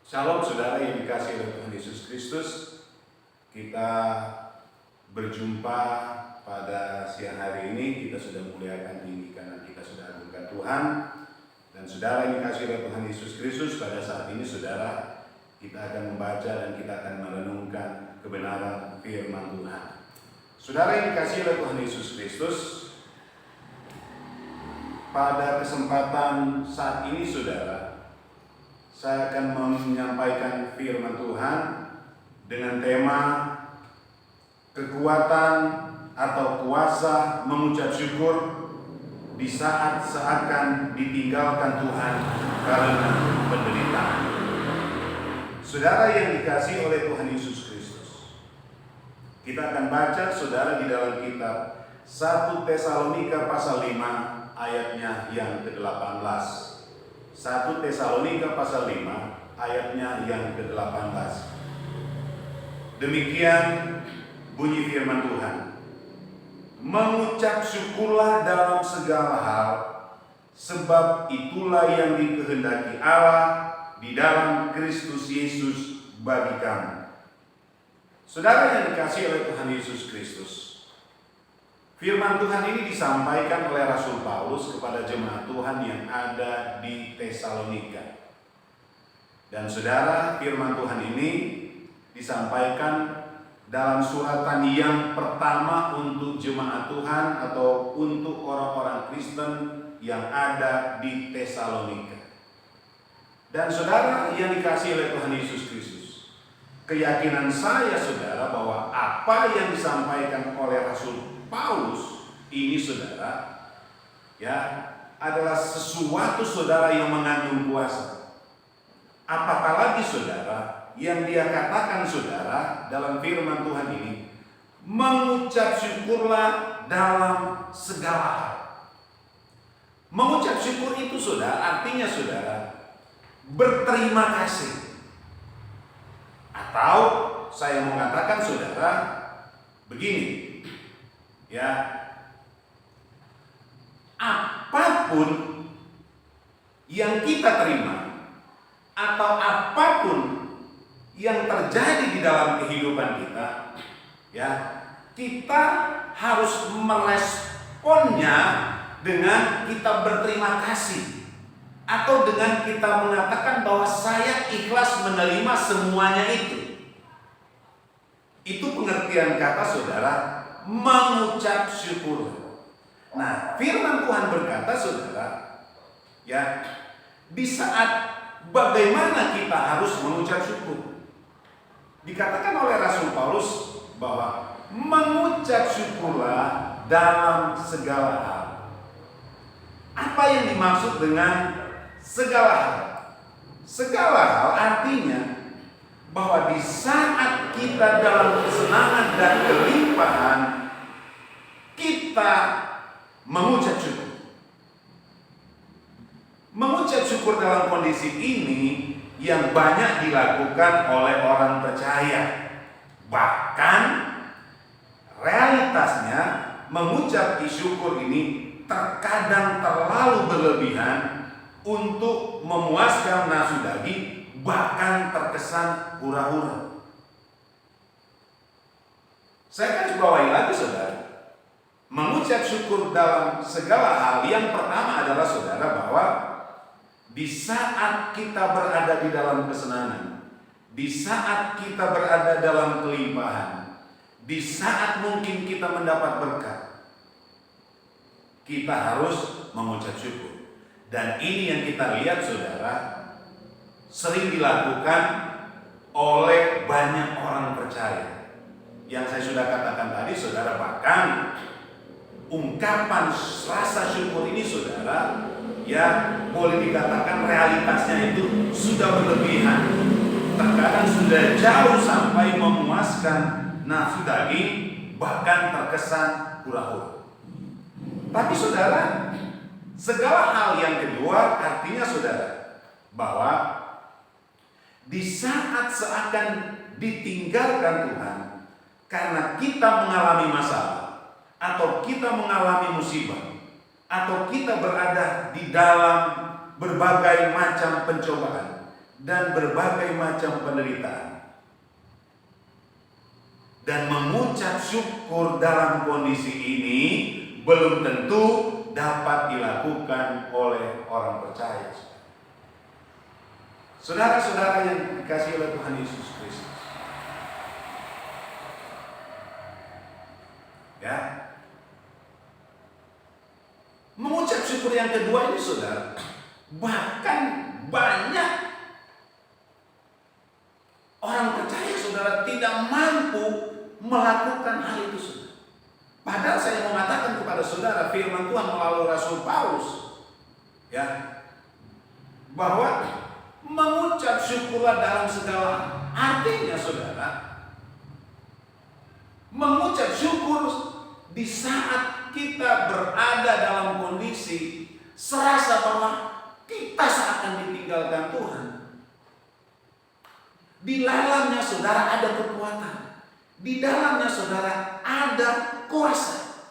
Shalom saudara yang dikasihi oleh Tuhan Yesus Kristus. Kita berjumpa pada siang hari ini. Kita sudah muliakan, tinggikan, dan kita sudah agungkan Tuhan. Dan saudara yang dikasihi oleh Tuhan Yesus Kristus, pada saat ini saudara, kita akan membaca dan kita akan merenungkan kebenaran firman Tuhan. Saudara yang dikasihi oleh Tuhan Yesus Kristus, pada kesempatan saat ini saudara, saya akan menyampaikan firman Tuhan dengan tema kekuatan atau kuasa mengucap syukur di saat seakan ditinggalkan Tuhan karena penderitaan. Saudara yang dikasihi oleh Tuhan Yesus Kristus, kita akan baca saudara di dalam kitab 1 Tesalonika pasal 5 ayatnya yang ke-18. 1 Tesalonika pasal 5 ayatnya yang ke-18. Demikian bunyi firman Tuhan. Mengucap syukurlah dalam segala hal, sebab itulah yang dikehendaki Allah di dalam Kristus Yesus bagi kamu. Saudara yang dikasihi oleh Tuhan Yesus Kristus, firman Tuhan ini disampaikan oleh Rasul Paulus kepada jemaat Tuhan yang ada di Tesalonika. Dan saudara, firman Tuhan ini disampaikan dalam suratan yang pertama untuk jemaat Tuhan atau untuk orang-orang Kristen yang ada di Tesalonika. Dan saudara yang dikasihi oleh Tuhan Yesus Kristus, keyakinan saya saudara bahwa apa yang disampaikan oleh Rasul Paulus ini saudara adalah sesuatu saudara yang mengandung kuasa. Apakah lagi saudara yang dia katakan saudara dalam firman Tuhan ini, mengucap syukurlah dalam segala hal. Mengucap syukur itu saudara artinya saudara berterima kasih. Atau saya mau katakan saudara begini, apapun yang kita terima atau apapun yang terjadi di dalam kehidupan kita, kita harus meresponnya dengan kita berterima kasih atau dengan kita mengatakan bahwa saya ikhlas menerima semuanya itu. Itu pengertian kata saudara mengucap syukur. Nah, firman Tuhan berkata saudara, di saat bagaimana kita harus mengucap syukur. Dikatakan oleh Rasul Paulus bahwa mengucap syukurlah dalam segala hal. Apa yang dimaksud dengan segala hal? Segala hal artinya bahwa di saat kita dalam kesenangan dan kelimpahan, kita mengucap syukur. Mengucap syukur dalam kondisi ini yang banyak dilakukan oleh orang percaya. Bahkan realitasnya mengucap syukur ini terkadang terlalu berlebihan untuk memuaskan nafsu daging, bahkan terkesan hura-hura. Saya akan coba lagi saudara. Mengucap syukur dalam segala hal yang pertama adalah saudara bahwa di saat kita berada di dalam kesenangan, di saat kita berada dalam kelimpahan, di saat mungkin kita mendapat berkat, kita harus mengucap syukur. Dan ini yang kita lihat saudara sering dilakukan oleh banyak orang percaya. Yang saya sudah katakan tadi saudara, bahkan ungkapan rasa syukur ini saudara boleh dikatakan realitasnya itu sudah berlebihan. Terkadang sudah jauh sampai memuaskan nafsu daging, bahkan terkesan hura-hura. Tapi saudara, segala hal yang kedua artinya saudara bahwa di saat seakan ditinggalkan Tuhan karena kita mengalami masalah atau kita mengalami musibah atau kita berada di dalam berbagai macam pencobaan, dan berbagai macam penderitaan. Dan mengucap syukur dalam kondisi ini belum tentu dapat dilakukan oleh orang percaya. Saudara-saudara yang dikasihi oleh Tuhan Yesus Kristus, ya, mengucap syukur yang kedua ini, saudara, bahkan banyak orang percaya, saudara, tidak mampu melakukan hal itu, saudara. Padahal saya mengatakan kepada saudara firman Tuhan melalui Rasul Paulus, ya, bahwa mengucap syukurlah dalam segala hal. Artinya, saudara, mengucap syukur di saat kita berada dalam kondisi serasa bahwa kita seakan ditinggalkan Tuhan. Di dalamnya, saudara, ada kekuatan. Di dalamnya, saudara, ada kuasa.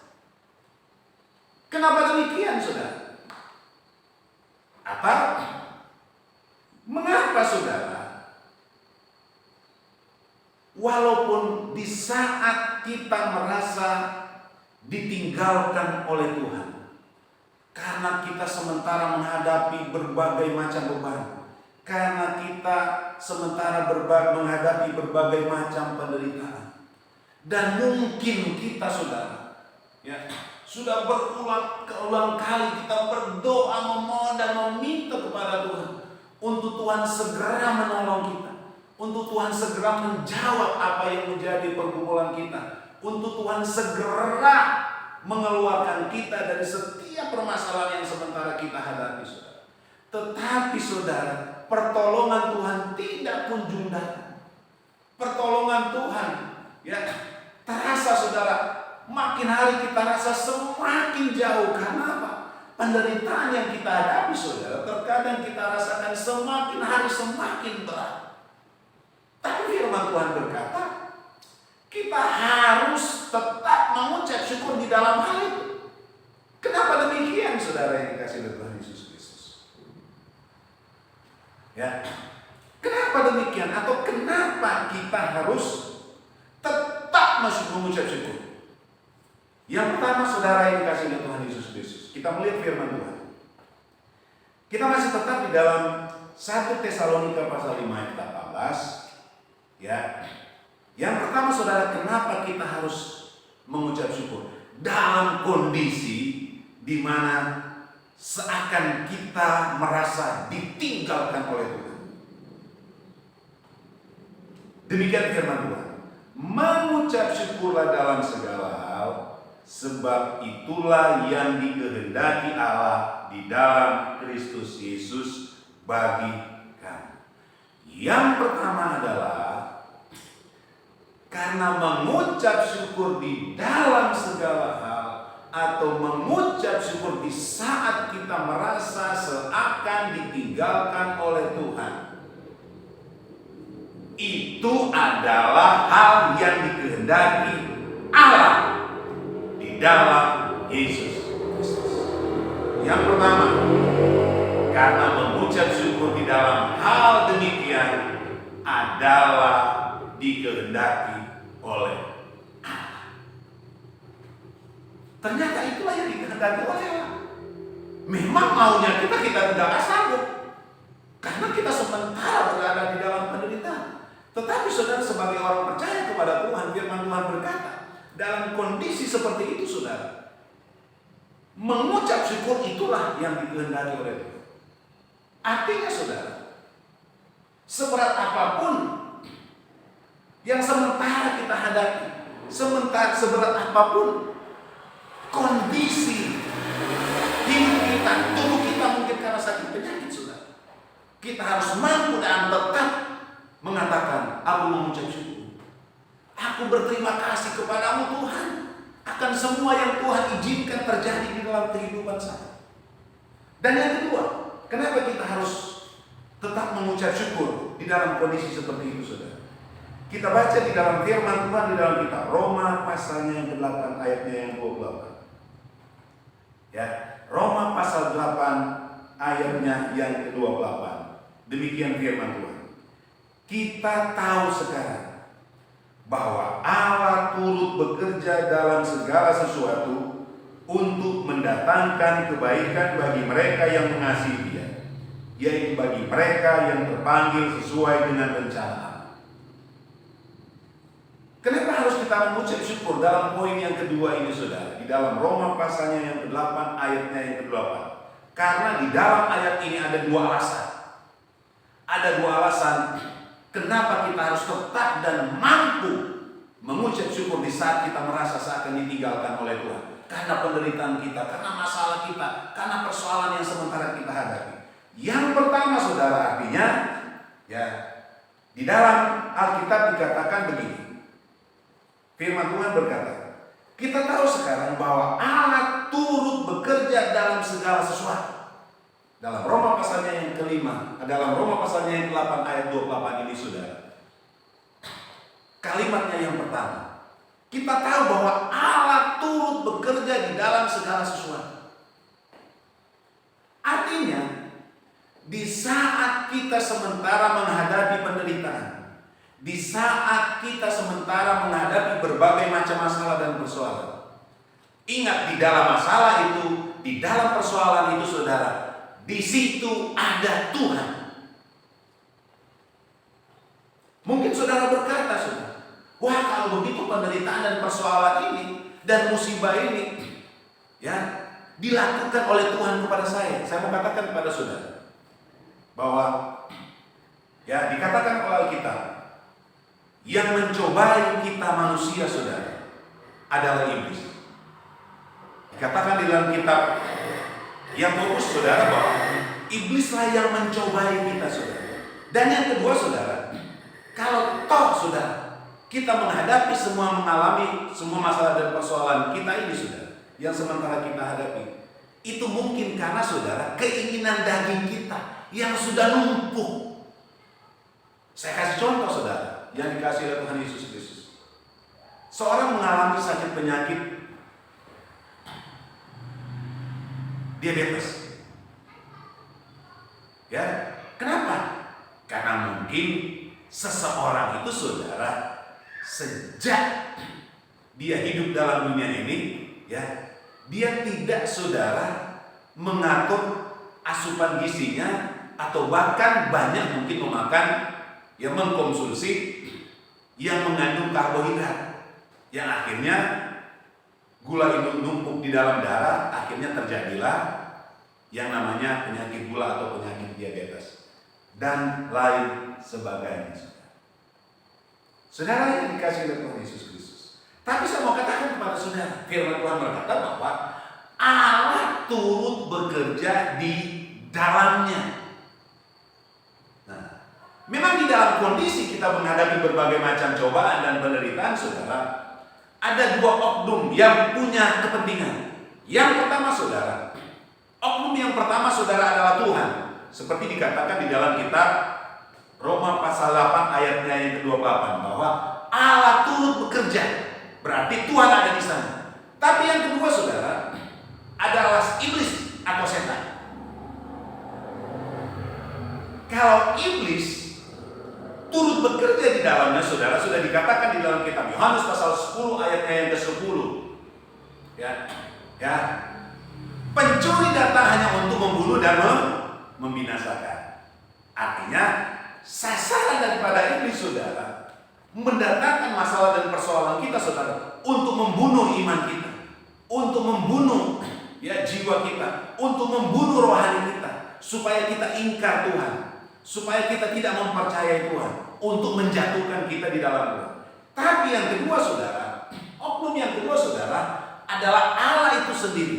Kenapa demikian, saudara? Mengapa, saudara? Walaupun di saat kita merasa ditinggalkan oleh Tuhan, karena kita sementara menghadapi berbagai macam beban, karena kita sementara menghadapi berbagai macam penderitaan, dan mungkin kita, saudara, ya, sudah berulang kali kita berdoa, memohon dan meminta kepada Tuhan untuk Tuhan segera menolong kita, untuk Tuhan segera menjawab apa yang menjadi pergumulan kita, untuk Tuhan segera mengeluarkan kita dari setiap permasalahan yang sementara kita hadapi, saudara. Tetapi, saudara, pertolongan Tuhan tidak kunjung datang. Pertolongan Tuhan, ya, terasa, saudara, makin hari kita rasa semakin jauh. Karena apa? Penderitaan yang kita hadapi, saudara, terkadang kita rasakan semakin hari semakin berat. Tapi firman Tuhan berkata, kita harus tetap mengucap syukur di dalam hal itu. Kenapa demikian, saudara yang dikasihi oleh Tuhan Yesus Kristus? Ya, kenapa demikian? Atau kenapa kita harus tetap mengucap syukur? Yang pertama, saudara yang dikasihi oleh Tuhan Yesus Kristus, kita melihat firman Tuhan. Kita masih tetap di dalam 1 Tesalonika pasal 5 ayat 18. Ya. Yang pertama, saudara, kenapa kita harus mengucap syukur? Dalam kondisi di mana seakan kita merasa ditinggalkan oleh Tuhan. Demikian firman Tuhan. Mengucap syukurlah dalam segala hal, sebab itulah yang dikehendaki Allah di dalam Kristus Yesus bagi kami. Yang pertama adalah karena mengucap syukur di dalam segala hal, atau mengucap syukur di saat kita merasa seakan ditinggalkan oleh Tuhan, itu adalah hal yang dikehendaki Allah di dalam Yesus Kristus. Yang pertama, karena mengucap syukur di dalam hal demikian adalah dikehendaki oleh Allah. Ternyata itulah yang dikehendaki oleh Allah. Memang maunya kita tidak sanggup, karena kita sementara berada di dalam penderitaan. Tetapi, saudara, sebagai orang percaya kepada Tuhan, firman Tuhan berkata, dalam kondisi seperti itu, saudara, mengucap syukur itulah yang dikehendaki oleh Tuhan. Artinya, saudara, seberat apapun yang sementara kita hadapi, seberat apapun kondisi hidup kita, tubuh kita mungkin karena sakit penyakit, saudara, kita harus mampu dan tetap mengatakan, aku mengucap syukur. Aku berterima kasih kepadamu, Tuhan, akan semua yang Tuhan izinkan terjadi di dalam kehidupan saya. Dan yang kedua, kenapa kita harus tetap mengucap syukur di dalam kondisi seperti itu, saudara? Kita baca di dalam firman Tuhan di dalam kitab Roma pasalnya yang ke-8 ayatnya yang 28. Ya, Roma pasal 8 ayatnya yang ke-28. Demikian firman Tuhan. Kita tahu sekarang bahwa Allah turut bekerja dalam segala sesuatu untuk mendatangkan kebaikan bagi mereka yang mengasihi Dia, yaitu bagi mereka yang terpanggil sesuai dengan rencana Allah. Kenapa harus kita mengucap syukur dalam poin yang kedua ini, saudara? Di dalam Roma pasalnya yang ke-8, ayatnya yang ke-8. Karena di dalam ayat ini ada dua alasan. Ada dua alasan kenapa kita harus tetap dan mampu mengucap syukur di saat kita merasa seakan ditinggalkan oleh Tuhan. Karena penderitaan kita, karena masalah kita, karena persoalan yang sementara kita hadapi. Yang pertama, saudara, artinya ya, di dalam Alkitab dikatakan begini. Firman Tuhan berkata, kita tahu sekarang bahwa Allah turut bekerja dalam segala sesuatu. Dalam Roma pasalnya yang ke-5, dalam Roma pasalnya yang ke-8 ayat 28 ini, saudara. Kalimatnya yang pertama, kita tahu bahwa Allah turut bekerja di dalam segala sesuatu. Artinya, di saat kita sementara menghadapi penderitaan, di saat kita sementara menghadapi berbagai macam masalah dan persoalan, ingat, di dalam masalah itu, di dalam persoalan itu, saudara, di situ ada Tuhan. Mungkin saudara berkata, saudara, wah, kalau begitu penderitaan dan persoalan ini dan musibah ini ya dilakukan oleh Tuhan kepada saya. Saya mau katakan kepada saudara bahwa ya dikatakan oleh Alkitab, yang mencobai kita manusia, saudara, adalah iblis. Dikatakan di dalam kitab yang fokus, saudara, bahwa iblislah yang mencobai kita, saudara. Dan yang kedua, saudara, kalau toh, saudara, kita menghadapi mengalami semua masalah dan persoalan kita ini, saudara, yang sementara kita hadapi, itu mungkin karena, saudara, keinginan daging kita yang sudah numpuk. Saya kasih contoh, saudara, yang dikasih oleh Tuhan Yesus Kristus. Seorang mengalami sakit penyakit diabetes. Ya, kenapa? Karena mungkin seseorang itu, saudara, sejak dia hidup dalam dunia ini, ya, dia tidak, saudara, mengatur asupan gizinya, atau bahkan banyak mungkin mengkonsumsi yang mengandung karbohidrat, yang akhirnya gula itu numpuk di dalam darah, akhirnya terjadilah yang namanya penyakit gula atau penyakit diabetes dan lain sebagainya. Saudara yang dikasih oleh Tuhan Yesus Kristus. Tapi saya mau katakan kepada saudara, firman Tuhan berkata bahwa Allah turut bekerja di dalamnya. Memang di dalam kondisi kita menghadapi berbagai macam cobaan dan penderitaan, saudara, ada dua oknum yang punya kepentingan. Yang pertama, saudara, oknum yang pertama, saudara, adalah Tuhan. Seperti dikatakan di dalam kitab Roma pasal 8 ayatnya yang ke-28, bahwa Allah turut bekerja, berarti Tuhan ada di sana. Tapi yang kedua, saudara, adalah iblis atau setan. Kalau iblis turut bekerja di dalamnya, saudara, sudah dikatakan di dalam kitab Yohanes pasal 10 ayatnya yang ke-10. Ya. Pencuri datang hanya untuk membunuh dan membinasakan. Artinya sasaran daripada iblis, saudara, mendatangkan masalah dan persoalan kita, saudara, untuk membunuh iman kita, untuk membunuh jiwa kita, untuk membunuh rohani kita, supaya kita ingkar Tuhan, supaya kita tidak mempercayai Tuhan, untuk menjatuhkan kita di dalam Tuhan. Tapi yang kedua, saudara, oknum yang kedua, saudara, adalah Allah itu sendiri,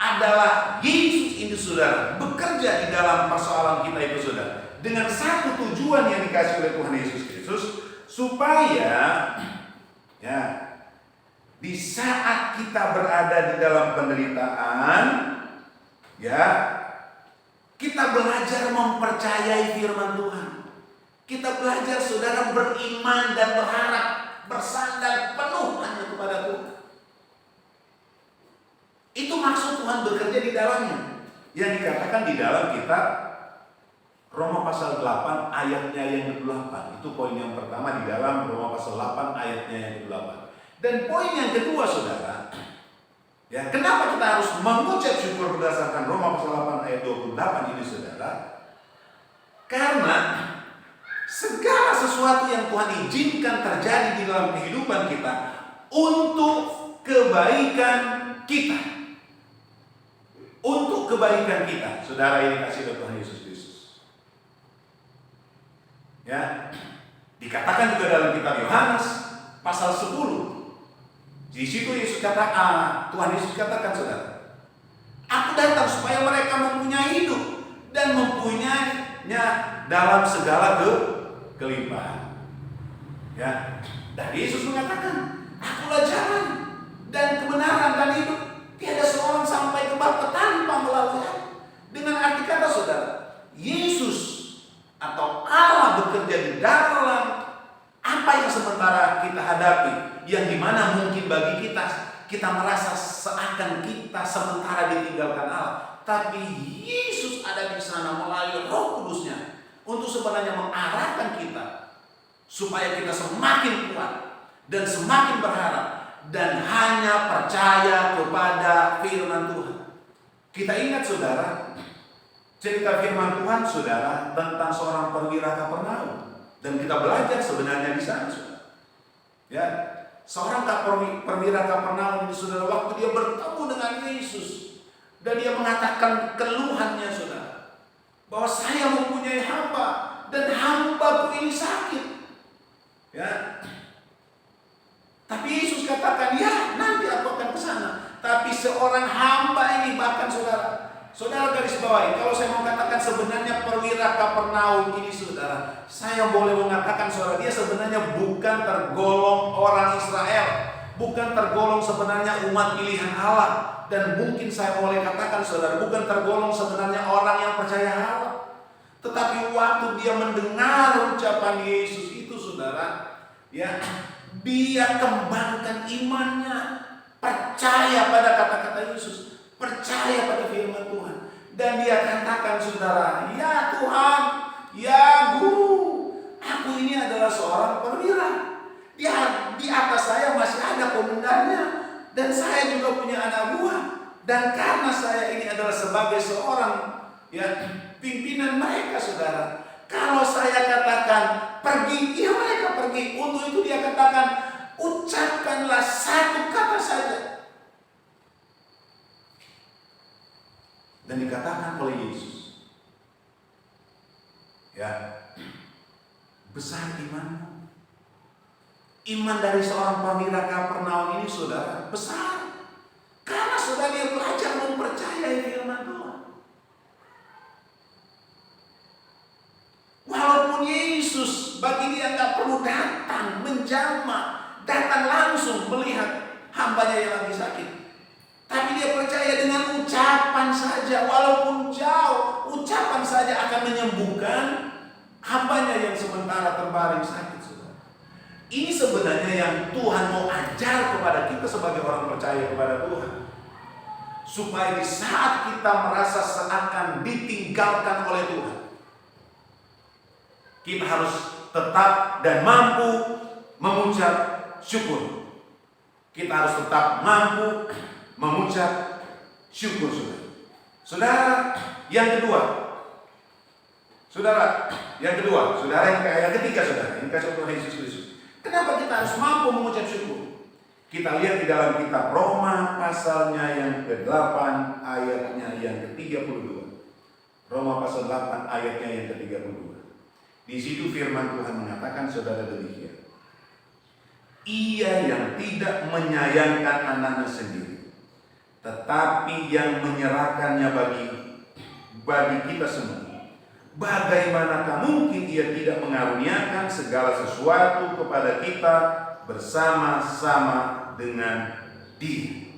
adalah Yesus ini, saudara, bekerja di dalam persoalan kita itu, saudara, dengan satu tujuan yang dikasih oleh Tuhan Yesus Kristus, supaya ya di saat kita berada di dalam penderitaan, ya, kita belajar mempercayai firman Tuhan. Kita belajar, saudara, beriman dan berharap, bersandar penuh hanya kepada Tuhan. Itu maksud Tuhan bekerja di dalamnya, yang dikatakan di dalam kitab Roma pasal 8 ayatnya yang ke-8. Itu poin yang pertama di dalam Roma pasal 8 ayatnya yang ke-8. Dan poin yang kedua, saudara, ya, kenapa kita harus mengucap syukur berdasarkan Roma pasal 8 ayat 28 ini, saudara? Karena segala sesuatu yang Tuhan izinkan terjadi di dalam kehidupan kita untuk kebaikan kita. Untuk kebaikan kita. Saudara, ini kasih oleh Tuhan Yesus Kristus. Ya, dikatakan juga dalam kitab Yohanes pasal 10. Di situ Yesus katakan, Tuhan Yesus katakan, saudara, aku datang supaya mereka mempunyai hidup dan mempunyainya dalam segala kelimpahan. Ya, dan Yesus mengatakan, akulah jalan dan kebenaran dan hidup. Tiada seorang sampai ke Bapa tanpa melalui aku. Dengan arti kata, saudara, Yesus atau Allah bekerja di dalam apa yang sementara kita hadapi, yang dimana mungkin bagi kita merasa seakan kita sementara ditinggalkan Allah, tapi Yesus ada di sana melalui Roh Kudusnya untuk sebenarnya mengarahkan kita supaya kita semakin kuat dan semakin berharap dan hanya percaya kepada firman Tuhan. Kita ingat, saudara, cerita firman Tuhan, saudara, tentang seorang perwira Kapernaum. Dan kita belajar sebenarnya di sana, saudara. Ya, seorang perwira Kapernaum ini, saudara, waktu dia bertemu dengan Yesus dan dia mengatakan keluhannya, saudara, bahwa saya mempunyai hamba dan hambaku ini sakit. Ya. Tapi Yesus katakan, ya, nanti aku akan ke sana. Tapi seorang hamba ini, bahkan Saudara garis bawahi, kalau saya mau katakan sebenarnya perwira Kapernaum ini, saudara, saya boleh mengatakan, saudara, dia sebenarnya bukan tergolong orang Israel, bukan tergolong sebenarnya umat pilihan Allah, dan mungkin saya boleh katakan, saudara, bukan tergolong sebenarnya orang yang percaya Allah. Tetapi waktu dia mendengar ucapan Yesus itu, saudara, ya, dia kembangkan imannya, percaya pada kata-kata Yesus, percaya pada firman Tuhan. Dan dia katakan, saudara, ya Tuhan, ya Guru, aku ini adalah seorang perwira. Di atas saya masih ada komandannya, dan saya juga punya anak buah. Dan karena saya ini adalah sebagai seorang, ya, pimpinan mereka, saudara, kalau saya katakan pergi, ya mereka pergi. Untuk itu dia katakan, ucapkanlah satu kata saja. Dan dikatakan oleh Yesus, ya, besar imanmu. Iman dari seorang perwira Kapernaum ini, saudara, besar. Karena saudara dia belajar mempercayai firman Tuhan. Walaupun Yesus bagi dia nggak perlu datang menjamah, datang langsung melihat hambanya yang lagi sakit. Tapi dia percaya dengan ucapan saja, walaupun jauh, ucapan saja akan menyembuhkan hambanya yang sementara terbaring sakit, saudara. Ini sebenarnya yang Tuhan mau ajar kepada kita sebagai orang percaya kepada Tuhan. Supaya di saat kita merasa seakan ditinggalkan oleh Tuhan, kita harus tetap dan mampu mengucap syukur. Kita harus tetap mampu mengucap syukur, saudara. Saudara, yang kedua, saudara yang ketiga, saudara, ini kasih Tuhan Yesus Kristus. Kenapa kita harus mampu mengucap syukur? Kita lihat di dalam kitab Roma pasalnya yang ke-8 ayatnya yang ke-32. Roma pasal 8 ayatnya yang ke-32. Di situ firman Tuhan mengatakan, saudara, demikian. Ia yang tidak menyayangkan anaknya sendiri, tetapi yang menyerahkannya bagi kita semua, bagaimanakah mungkin ia tidak mengaruniakan segala sesuatu kepada kita bersama-sama dengan Dia?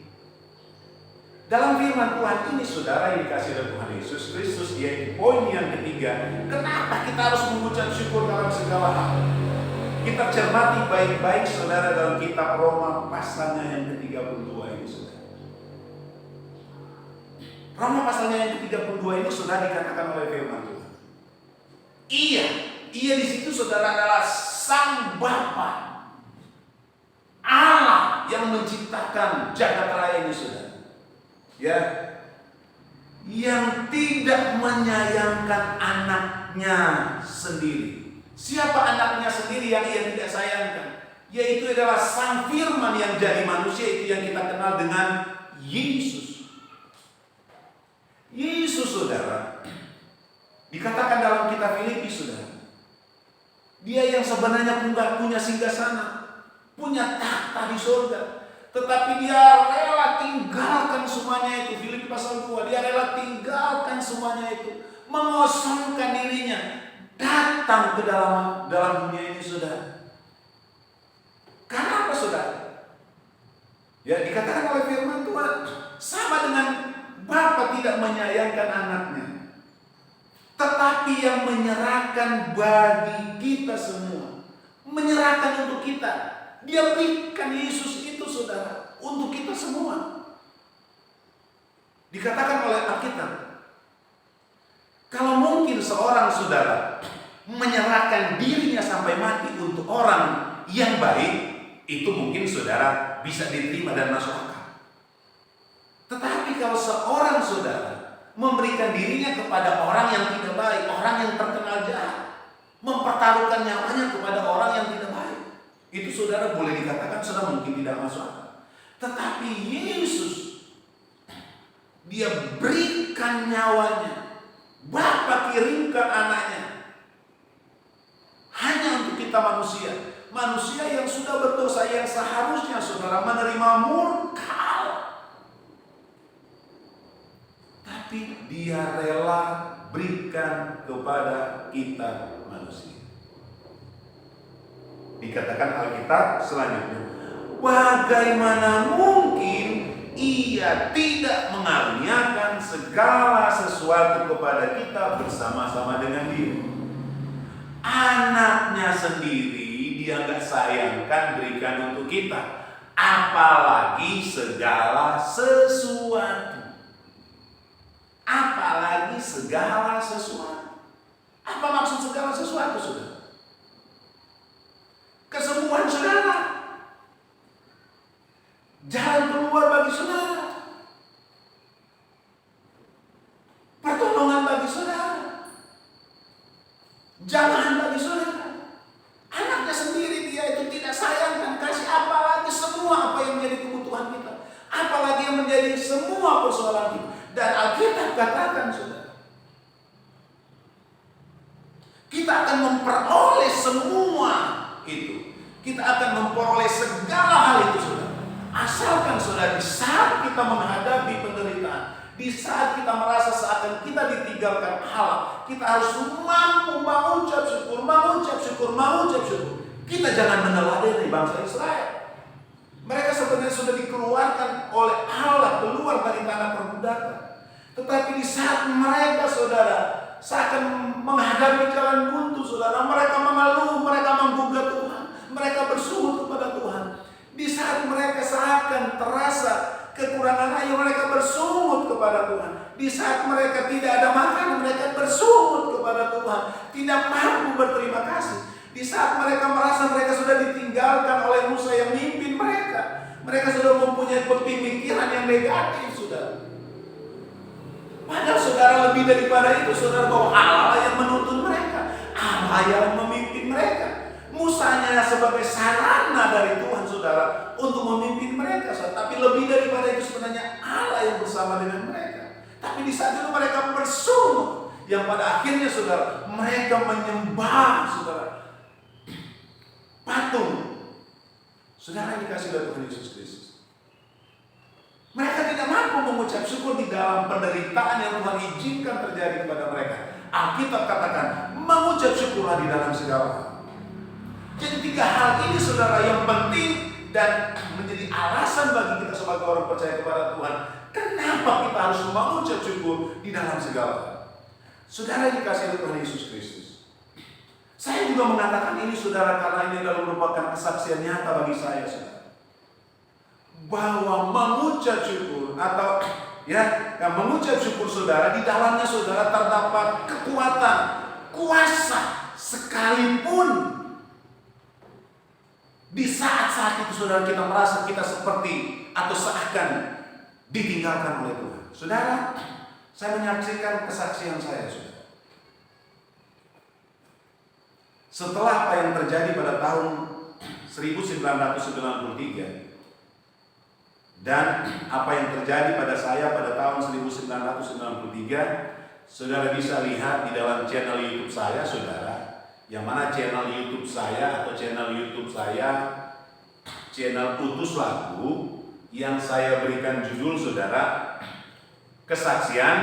Dalam firman Tuhan ini, saudara, yang dikasih oleh Tuhan Yesus Kristus, yaitu poin yang ketiga, kenapa kita harus mengucap syukur dalam segala hal? Kita cermati baik-baik, saudara, dalam kitab Roma pasalnya yang ke-32 ini, saudara. Roma pasalnya yang ke-32 ini sudah dikatakan oleh firman Tuhan. Ia di situ saudara adalah Sang Bapa, Allah yang menciptakan jagat raya ini saudara. Ya, yang tidak menyayangkan anaknya sendiri. Siapa anaknya sendiri yang ia tidak sayangkan? Yaitu adalah Sang Firman yang jadi manusia, itu yang kita kenal dengan Yesus. Yesus saudara, dikatakan dalam kitab Filipi saudara, dia yang sebenarnya punya singgasana, punya tahta di surga, tetapi dia rela tinggalkan semuanya itu. Filipi pasal 2, dia rela tinggalkan semuanya itu, mengosongkan dirinya, datang ke dalam dunia ini saudara. Karena apa saudara? Ya, dikatakan oleh firman Tuhan, sama dengan Bapa tidak menyayangkan anaknya, tetapi yang menyerahkan bagi kita semua, menyerahkan untuk kita. Dia berikan Yesus itu saudara, untuk kita semua. Dikatakan oleh Alkitab, kalau mungkin seorang saudara menyerahkan dirinya sampai mati untuk orang yang baik, itu mungkin saudara bisa diterima dan masuk akal. Tetapi kalau seorang saudara memberikan dirinya kepada orang yang tidak baik, orang yang terkenal jahat, mempertaruhkan nyawanya kepada orang yang tidak baik, itu saudara boleh dikatakan sudah mungkin tidak masuk akal. Tetapi Yesus, dia berikan nyawanya, Bapa kirimkan anaknya, hanya untuk kita manusia. Manusia yang sudah berdosa, yang seharusnya saudara menerima murka Allah, tapi dia rela berikan kepada kita manusia. Dikatakan Alkitab selanjutnya, bagaimana mungkin ia tidak mengaruniakan segala sesuatu kepada kita bersama-sama dengan dia. Anaknya sendiri dia nggak sayangkan berikan untuk kita, apalagi segala sesuatu. Apalagi segala sesuatu. Apa maksud segala sesuatu saudara? Kesembuhan saudara, jalan keluar bagi saudara, pertolongan bagi saudara, jamahan bagi saudara. Anaknya sendiri dia itu tidak sayangkan kasih, apalagi semua apa yang menjadi kebutuhan kita, apalagi yang menjadi semua persoalan kita. Dan Alkitab katakan saudara, kita akan memperoleh semua itu. Kita akan memperoleh segala hal itu saudara, asalkan saudara di saat kita menghadapi penderitaan, di saat kita merasa seakan kita ditinggalkan Allah, kita harus mampu mengucap syukur, mengucap syukur, mengucap syukur. Kita jangan meneladani bangsa Israel. Mereka sebenarnya sudah dikeluarkan oleh Allah keluar dari tanah perbudakan. Tetapi di saat mereka saudara seakan menghadapi jalan buntu saudara, mereka mengeluh, mereka menggugat Tuhan, mereka bersungut kepada Tuhan. Di saat mereka seakan terasa kekurangan air, mereka bersungut kepada Tuhan. Di saat mereka tidak ada makan, mereka bersungut kepada Tuhan, tidak mampu berterima kasih. Di saat mereka merasa mereka sudah ditinggalkan oleh Musa yang mimpin mereka, mereka sudah mempunyai pemikiran yang negatif saudara. Padahal saudara lebih daripada itu saudara, bahwa Allah yang menuntun mereka, Allah yang memimpin mereka. Musanya sebagai sarana dari Tuhan saudara untuk memimpin mereka, tapi lebih daripada itu sebenarnya Allah yang bersama dengan mereka. Tapi di saat itu mereka bersungut, yang pada akhirnya saudara mereka menyembah saudara patung. Saudara yang dikasih oleh Tuhan Yesus Kristus, mereka tidak mampu mengucap syukur di dalam penderitaan yang Tuhan izinkan terjadi kepada mereka. Alkitab katakan, mengucap syukurlah di dalam segala hal. Jadi 3 hal ini saudara yang penting dan menjadi alasan bagi kita sebagai orang percaya kepada Tuhan, kenapa kita harus mengucap syukur di dalam segala hal. Saudara yang dikasih oleh Tuhan Yesus Kristus, saya juga mengatakan ini saudara karena ini adalah merupakan kesaksian nyata bagi saya saudara, bahwa mengucap syukur atau mengucap syukur saudara, di dalamnya saudara terdapat kekuatan, kuasa, sekalipun di saat-saat itu saudara kita merasa kita seperti atau seakan ditinggalkan oleh Tuhan. Saudara, saya menyaksikan kesaksian saya, saudara. Setelah apa yang terjadi pada tahun 1993 dan apa yang terjadi pada saya pada tahun 1993, saudara bisa lihat di dalam channel YouTube saya, saudara. Yang mana channel YouTube saya atau channel YouTube saya, channel Utus Lagu, yang saya berikan judul, saudara, kesaksian,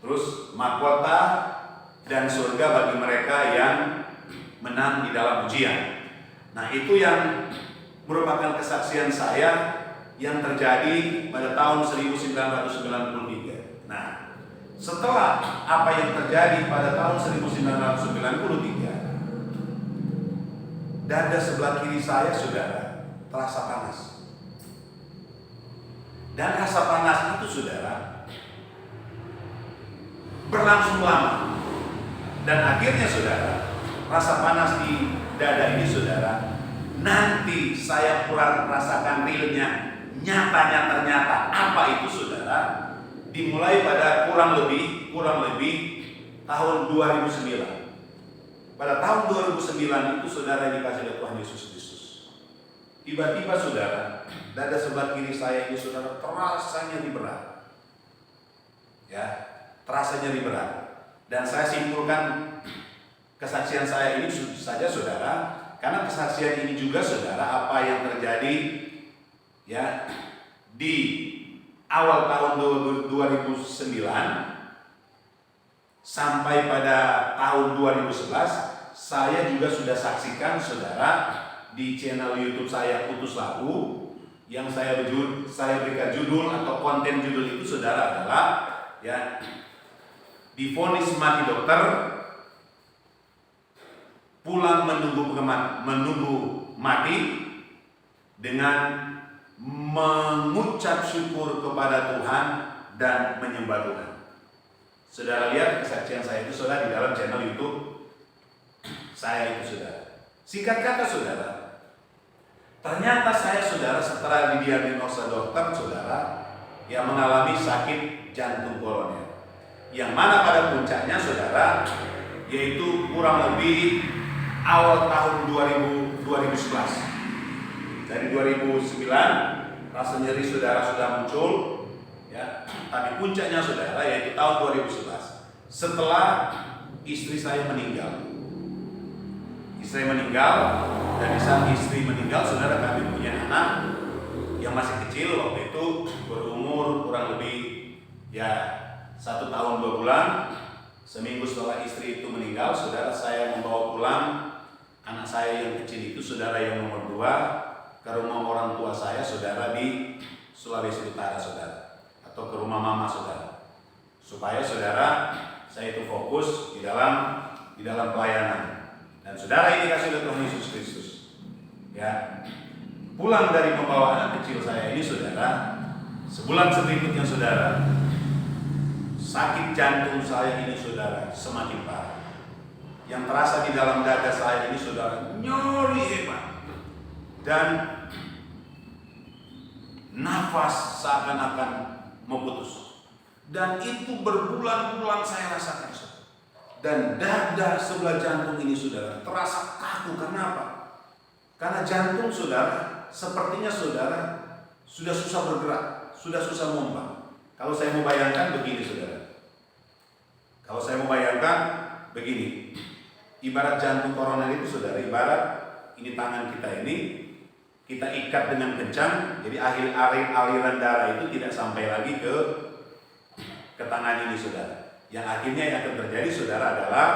terus mahkota dan surga bagi mereka yang menang di dalam ujian. Nah, itu yang merupakan kesaksian saya yang terjadi pada tahun 1993. Nah, setelah apa yang terjadi pada tahun 1993, dada sebelah kiri saya, saudara, terasa panas. Dan rasa panas itu, saudara, berlangsung lama. Dan akhirnya, saudara, rasa panas di dada ini, saudara, nanti saya kurang merasakan realnya, nyatanya ternyata apa itu, saudara, dimulai pada kurang lebih tahun 2009. Pada tahun 2009 itu, saudara, dikasih oleh Tuhan Yesus Kristus. Tiba-tiba, saudara, dada sebelah kiri saya ini, saudara, terasa nyeri berat. Ya, terasa nyeri berat. Dan saya simpulkan kesaksian saya ini saja, saudara, karena kesaksian ini juga, saudara, apa yang terjadi ya di awal tahun 2009 sampai pada tahun 2011, saya juga sudah saksikan, saudara, di channel YouTube saya Utus Lagu, yang saya berikan judul atau konten judul itu, saudara, adalah ya, divonis mati dokter, pulang menunggu mati dengan mengucap syukur kepada Tuhan dan menyembah Tuhan. Saudara lihat kesaksian saya itu, saudara, di dalam channel YouTube saya itu, saudara. Singkat kata, saudara, ternyata saya, saudara, setelah didiagnosa dokter, saudara, yang mengalami sakit jantung koroner, yang mana pada puncaknya, saudara, yaitu kurang lebih awal tahun 2011. Dari 2009 rasa nyeri, saudara, sudah muncul, ya. Tapi puncaknya, saudara, yaitu tahun 2011 setelah istri saya meninggal. Istri meninggal, dan di saat istri meninggal, saudara, kami punya anak yang masih kecil waktu itu, berumur kurang lebih ya 1 tahun 2 bulan. Seminggu setelah istri itu meninggal, saudara, saya membawa pulang anak saya yang kecil itu, saudara, yang nomor 2, ke rumah orang tua saya, saudara, di Sulawesi Utara, saudara, atau ke rumah mama, saudara, supaya, saudara, saya itu fokus di dalam pelayanan. Dan saudara, ini kasih oleh Tuhan Yesus Kristus, ya. Pulang dari membawa anak kecil saya ini, saudara, sebulan berikutnya, saudara, sakit jantung saya ini, saudara, semakin parah. Yang terasa di dalam dada saya ini, saudara, nyeri hebat. Dan nafas seakan-akan mau putus. Dan itu berbulan-bulan saya rasakan, saudara. Dan dada sebelah jantung ini, saudara, terasa kaku. Karena apa? Karena jantung, saudara, sepertinya, saudara, sudah susah bergerak, sudah susah memompa. Kalau saya mau bayangkan begini, saudara. Kalau saya mau bayangkan begini. Ibarat jantung koroner itu, saudara, ibarat ini tangan kita ini, kita ikat dengan kencang, jadi aliran darah itu tidak sampai lagi ke tangan ini, saudara. Yang akhirnya yang akan terjadi, saudara, adalah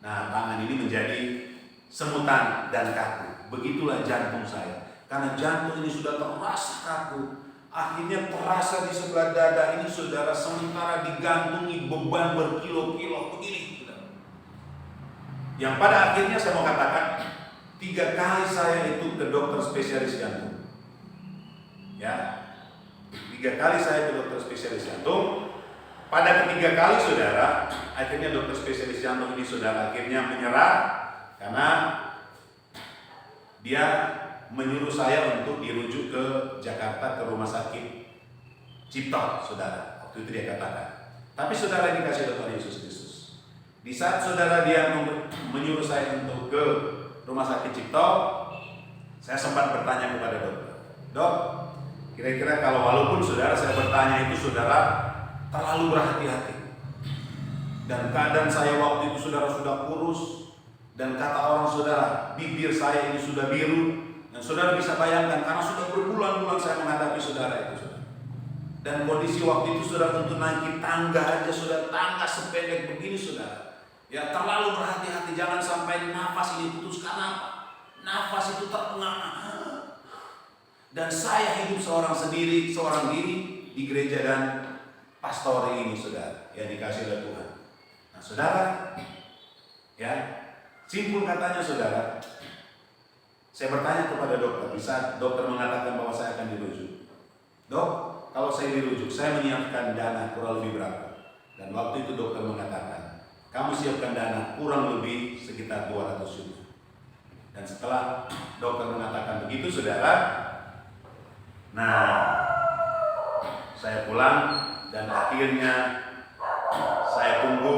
tangan ini menjadi semutan dan kaku. Begitulah jantung saya. Karena jantung ini sudah terasa kaku, akhirnya terasa di sebelah dada ini, saudara, sementara digantungi beban berkilo-kilo begini, saudara. Yang pada akhirnya saya mau katakan, 3 kali saya itu ke dokter spesialis jantung. Ya, 3 kali saya ke dokter spesialis jantung. Pada ketiga kali, saudara, Akhirnya dokter spesialis jantung ini saudara akhirnya menyerah karena dia menyuruh saya untuk dirujuk ke Jakarta ke rumah sakit Cipto, saudara. Waktu itu dia katakan. Tapi saudara dikasih Tuhan Yesus Kristus. Di saat saudara dia menyuruh saya untuk ke rumah sakit Cipto, saya sempat bertanya kepada dokter, "Dok, kira-kira kalau walaupun saudara saya bertanya itu saudara terlalu berhati-hati. Dan keadaan saya waktu itu saudara sudah kurus, dan kata orang saudara bibir saya ini sudah biru, dan saudara bisa bayangkan karena sudah berbulan-bulan saya menghadapi saudara itu, saudara. Dan kondisi waktu itu saudara untuk naik tangga aja saudara, tangga sependek begini saudara. Ya terlalu berhati-hati, jangan sampai nafas ini putus. Karena apa? Nafas itu terengah-engah. Dan saya hidup seorang diri di gereja dan pastori ini saudara, yang dikasih oleh Tuhan. Nah saudara, ya simpul katanya saudara, saya bertanya kepada dokter, di saat dokter mengatakan bahwa saya akan dirujuk. "Dok, kalau saya dirujuk, saya menyiapkan dana kurang lebih berapa?" Dan waktu itu dokter mengatakan, "Kamu siapkan dana kurang lebih sekitar 200 juta." Dan setelah dokter mengatakan begitu saudara, nah saya pulang dan akhirnya saya tunggu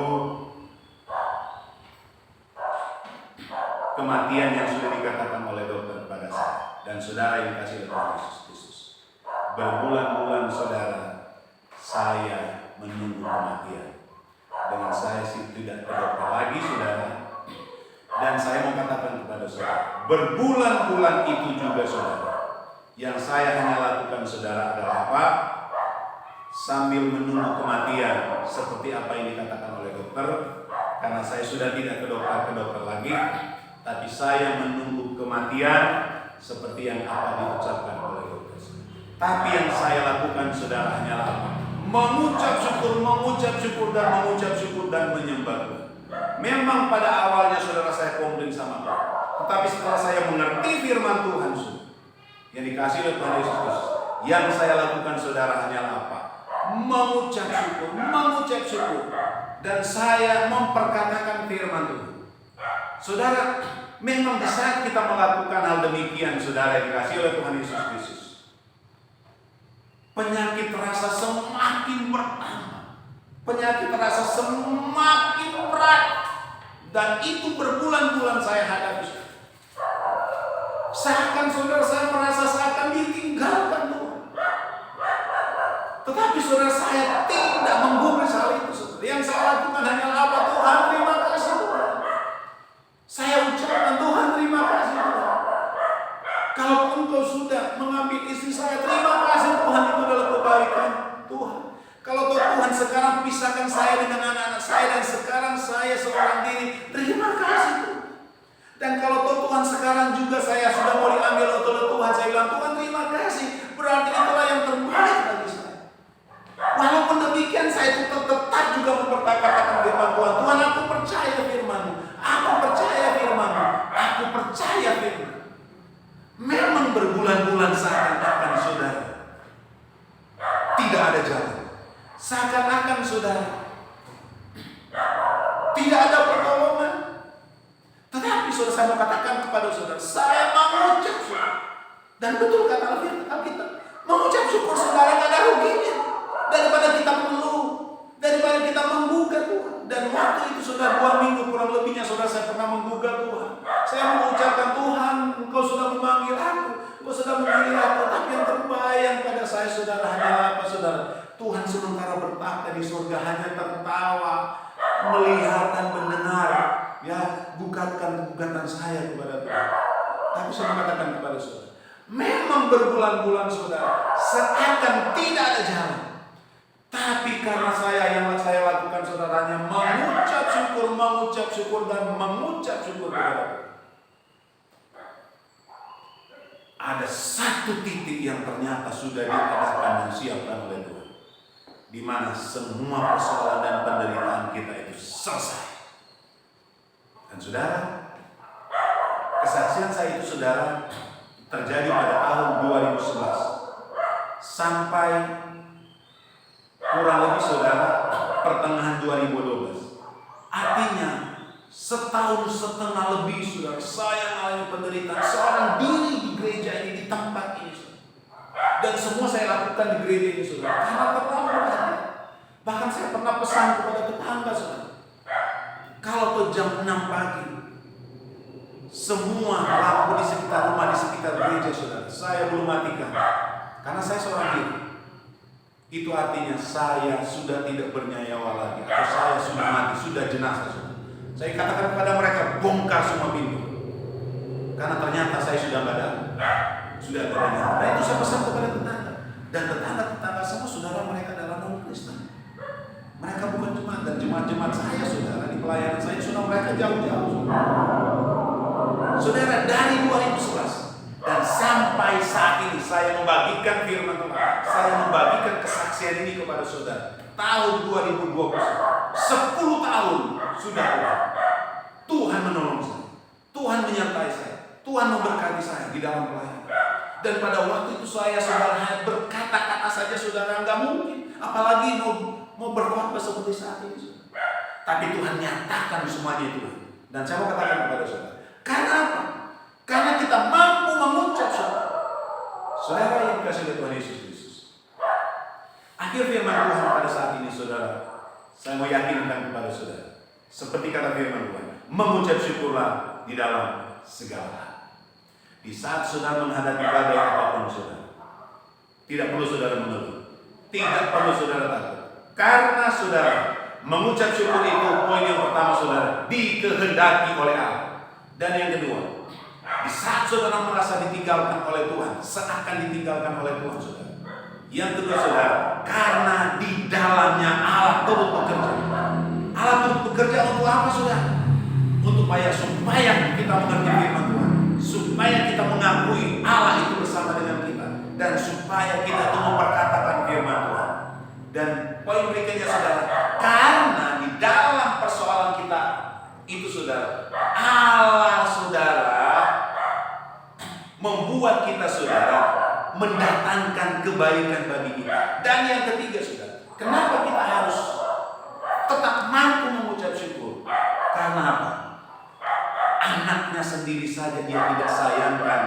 kematian yang sudah dikatakan oleh dokter kepada saya. Dan saudara yang dikasih oleh Tuhan Yesus Kristus, berbulan-bulan saudara saya menunggu kematian. Dengan saya tidak ke dokter lagi saudara. Dan saya mau katakan kepada saudara, berbulan-bulan itu juga saudara, yang saya hanya lakukan saudara adalah apa? Sambil menunggu kematian, seperti apa yang dikatakan oleh dokter. Karena saya sudah tidak ke dokter lagi, tapi saya menunggu kematian seperti yang apa diucapkan oleh dokter. Tapi yang saya lakukan saudara hanyalah apa? Mengucap syukur dan menyembah Tuhan. Memang pada awalnya saudara saya komplain sama Tuhan, tetapi setelah saya mengerti firman Tuhan yang dikasih oleh Tuhan Yesus Kristus, yang saya lakukan saudara hanyalah apa? Mengucap syukur, dan saya memperkatakan firman Tuhan. Saudara, memang di saat kita melakukan hal demikian, saudara yang dikasih oleh Tuhan Yesus Kristus, penyakit terasa semakin bertambah, penyakit terasa semakin berat, dan itu berbulan-bulan saya hadapi. Seakan saudara saya merasa seakan ditinggalkan Tuhan. Tetapi saudara saya tidak menggubris hal itu saudara. Yang saya lakukan hanyalah apa? Tuhan terima kasih Tuhan. Saya ucapkan Tuhan terima kasih Tuhan. Kalau engkau sudah mengambil istri saya, terima kasih Tuhan, itu adalah kebaikan Tuhan. Kalau Tuhan sekarang pisahkan saya dengan anak-anak saya, dan sekarang saya seorang diri, terima kasih Tuhan. Dan kalau Tuhan sekarang juga saya sudah mau diambil oleh Tuhan, saya bilang Tuhan terima kasih, berarti itulah yang terbaik bagi saya. Walaupun demikian saya tetap juga memperkatakan firman Tuhan. Tuhan, aku percaya firman-Mu, aku percaya firman-Mu, aku percaya firman. Memang berbulan-bulan seakan-akan saudara tidak ada jalan, seakan-akan saudara tidak ada pertolongan. Tetapi saudara, saya mau katakan kepada saudara, saya mengucap syukur. Dan betul kata Alkitab, mengucap syukur saudara tidak ada ruginya. Daripada kita mengeluh, daripada kita menggugat Tuhan. Dan waktu itu saudara 2 minggu kurang lebihnya saudara saya pernah menggugat Tuhan. Saya mengucapkan, Tuhan Engkau sudah memanggil aku, Engkau sudah memanggil aku. Tapi yang terbayang pada saya saudara hanyalah apa saudara? Tuhan sementara bertakhta di surga hanya tertawa, melihat dan mendengar ya gugatan saya kepada Tuhan. Tapi saya mengatakan kepada saudara, memang berbulan-bulan saudara seakan tidak ada jalan. Tapi karena yang saya lakukan saudaranya mengucap syukur dan mengucap syukur kepada Tuhan. Ada satu titik yang ternyata sudah diadakan dan siapkan oleh Tuhan, di mana semua persoalan dan penderitaan kita itu selesai. Dan saudara, kesaksian saya itu saudara terjadi pada tahun 2011 sampai kurang lebih saudara pertengahan 2012. Artinya setahun setengah lebih saudara saya mengalami penderitaan seorang diri di gereja ini, di tempat ini saudara. Dan semua saya lakukan di gereja ini saudara karena terlalu berat. Bahkan saya pernah pesan kepada tetangga saudara, kalau ke jam 6 pagi semua lampu di sekitar rumah, di sekitar gereja saudara saya belum matikan karena saya seorang diri, itu artinya saya sudah tidak bernyawa lagi, atau saya sudah mati, sudah jenazah saudara. Saya katakan kepada mereka, bongkar semua pintu, karena ternyata saya sudah nggak ada, sudah ada banyak. Nah itu saya pesan kepada tetangga, dan tetangga semua saudara mereka adalah non Kristen. Mereka bukan jemaat, dan jemaat-jemaat saya saudara di pelayanan saya sudah mereka jauh-jauh. Saudara dari 2011 dan sampai saat ini saya membagikan firman Tuhan, saya membagikan kesaksian ini kepada saudara. Tahun 2020, 10 tahun sudah Tuhan menolong saya, Tuhan menyertai saya, Tuhan memberkati saya di dalam pelayanan. Dan pada waktu itu saya saudara berkata-kata saja saudara nggak mungkin, apalagi mau berkhotbah seperti saat ini saudara. Tapi Tuhan nyatakan semuanya itu. Dan saya mau katakan kepada saudara, karena apa? Karena kita mampu mengucap saudara. Saudara yang dikasihi oleh Tuhan Yesus Kristus. Akhir firman Tuhan pada saat ini saudara, saya mau yakinkan kepada saudara, seperti kata firman Tuhan, mengucap syukurlah di dalam segala hal. Di saat saudara menghadapi badai apapun saudara, tidak perlu saudara mengeluh, tidak perlu saudara takut, karena saudara mengucap syukur itu poin yang pertama saudara, dikehendaki oleh Allah. Dan yang kedua, di saat saudara merasa ditinggalkan oleh Tuhan, seakan ditinggalkan oleh Tuhan saudara. Yang kedua saudara, karena di dalamnya Allah turut bekerja. Allah turut bekerja untuk apa saudara? Untuk supaya kita mengerti firman Tuhan, supaya kita mengakui Allah itu bersama dengan kita, dan supaya kita itu memperkatakan firman Tuhan. Dan poin berikutnya saudara, karena di dalam persoalan kita itu saudara, Allah saudara membuat kita saudara mendatangkan kebaikan bagi kita. Dan yang ketiga saudara, kenapa kita harus tetap mampu mengucap syukur? Karena apa? Anaknya sendiri saja dia tidak sayangkan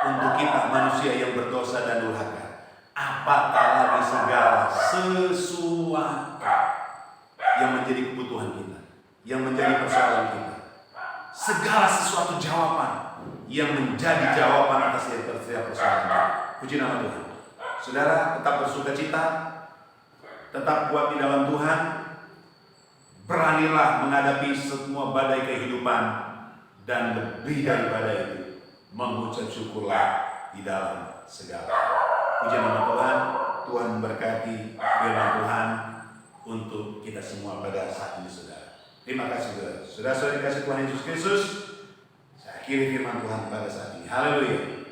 untuk kita manusia yang berdosa dan durhaka, apatah lagi segala sesuatu yang menjadi kebutuhan kita, yang menjadi persoalan kita, segala sesuatu jawaban yang menjadi jawaban atas setiap persoalan kita. Puji nama Tuhan. Saudara tetap bersukacita, tetap kuat di dalam Tuhan. Beranilah menghadapi semua badai kehidupan, dan lebih daripada itu, mengucap syukurlah di dalam segala. Puji nama Tuhan. Tuhan memberkati firman Tuhan untuk kita semua pada saat ini saudara. Terima kasih saudara. Saudara-saudara dikasih Tuhan Yesus Kristus, saya akhiri firman Tuhan pada saat ini. Haleluya.